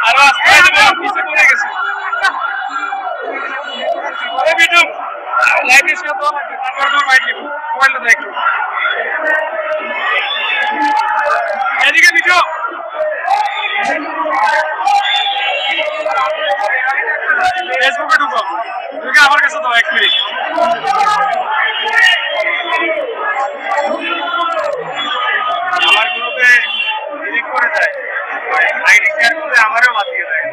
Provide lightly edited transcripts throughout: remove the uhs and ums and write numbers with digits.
আরো আস্তে পিছে পড়ে গেছে ভিডিও লাইভ এসে তো তারপর তোমার মাইক নিব মোবাইলটা দেখ একটু এদিকে ভিডিও ফেসবুকে ঢুকো ঢুকে আমার কাছে দাও 1 মিনিট আমার গ্রুপে ডিলিট করে দেয় আইডি শেয়ার করে আমারও বাতিয়ে দেয়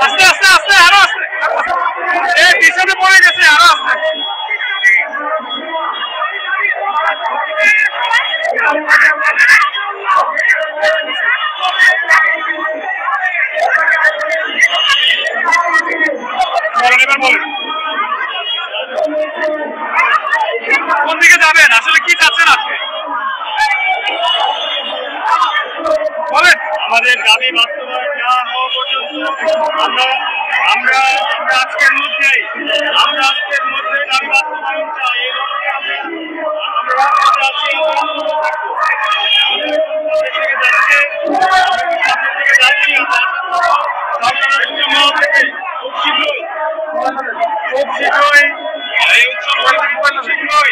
আস্তে আস্তে আস্তে আরো আস্তে এই পিছনে পড়ে গেছে আরো আস্তে কোন দিকে যাবেন আসলে কি চাচ্ছেন আজকে বলেন আমাদের দাবি বাস্তবায়ন না হওয়া পর্যন্ত আমরা আজকের মধ্যে দাবি বাস্তবায়ন চাই খুব শীঘ্রই এই উৎসব শীঘ্রই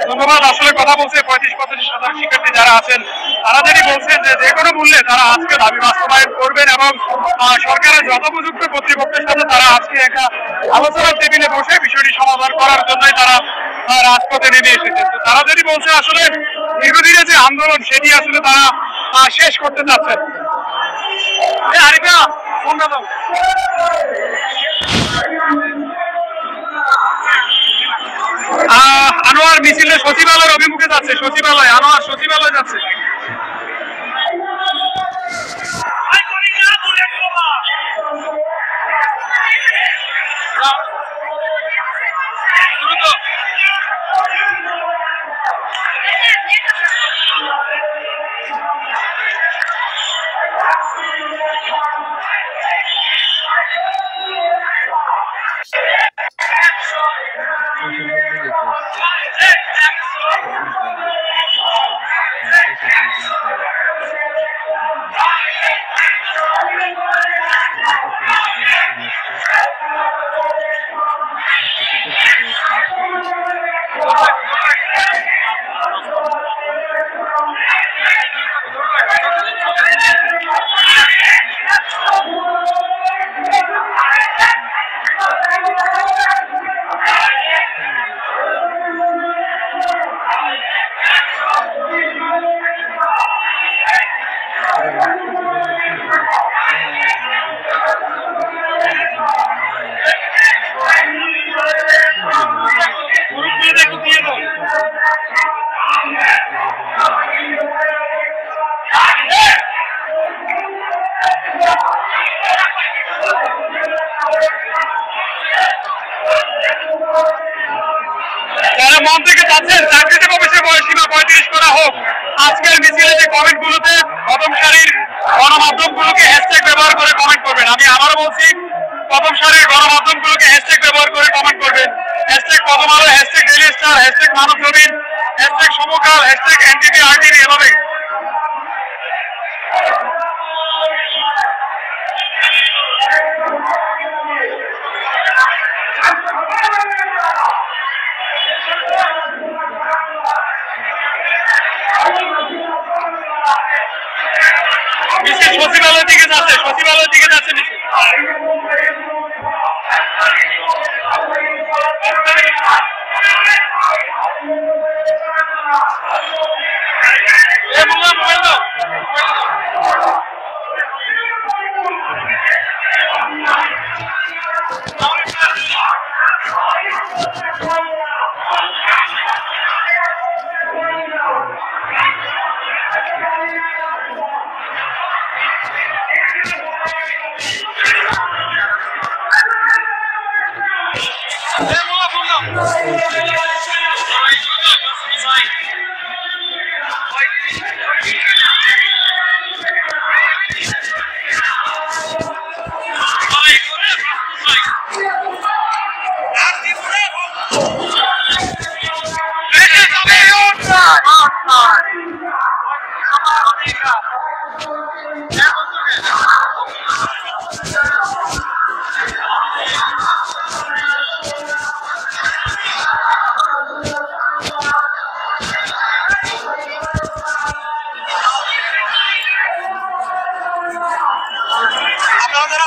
ধন্যবাদ আসলে কথা বলছে 35-45 শতাংশ শিক্ষার্থী যারা আছেন তারা যদি বলছেন যে কোনো মূল্যে তারা আজকে দাবি বাস্তবায়ন করবেন এবং সরকারের যথোপযুক্ত কর্তৃপক্ষের সাথে তারা আজকে একটা আলোচনার টেবিলে বসে বিষয়টি সমাধান করার জন্যই তারা রাজপথে নেমে এসেছেন তো তারা যদি বলছে আসলে দীর্ঘদিনের যে আন্দোলন সেটি আসলে তারা শেষ করতে চাচ্ছেন আরিফা ফোনটা দাও আনোয়ার মিছিলে সচিবালয়ের অভিমুখে যাচ্ছে সচিবালয় আনোয়ার সচিবালয় যাচ্ছে যারা মন থেকে চাচ্ছেন চাকরিতে প্রবেশের বয়সীমা 35 করা হোক আজকের মিছিলে যে কমেন্ট গুলোতে প্রথম সারির গণমাধ্যম গুলোকে হ্যাশট্যাগ ব্যবহার করে কমেন্ট করবেন আমি আবারও বলছি প্রথম সারির গণমাধ্যম গুলোকে হ্যাশট্যাগ ব্যবহার করে কমেন্ট করবেন হ্যাশট্যাগ প্রথম আলো হ্যাশট্যাগ ডেইলি স্টার হ্যাশট্যাগ মানব জমিন হ্যাশট্যাগ সমকাল হ্যাশট্যাগ এনটিভি আরটিভি এভাবে সচিবালয়ের দিকে যাচ্ছে, সচিবালয়ের দিকে যাচ্ছে মিছিল।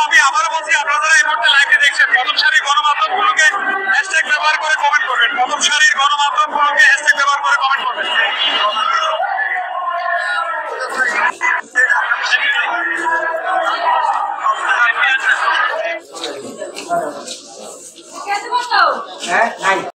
আমি আবারও বলছি, আপনারা যারা এই মুহূর্তে লাইভে দেখছেন, প্রথম সারির গণমাধ্যমগুলোকে হ্যাশট্যাগ ব্যবহার করে কমেন্ট করবেন। প্রথম সারির গণমাধ্যমগুলোকে হ্যাশট্যাগ ব্যবহার করে কমেন্ট করবেন। হ্যাঁ নাই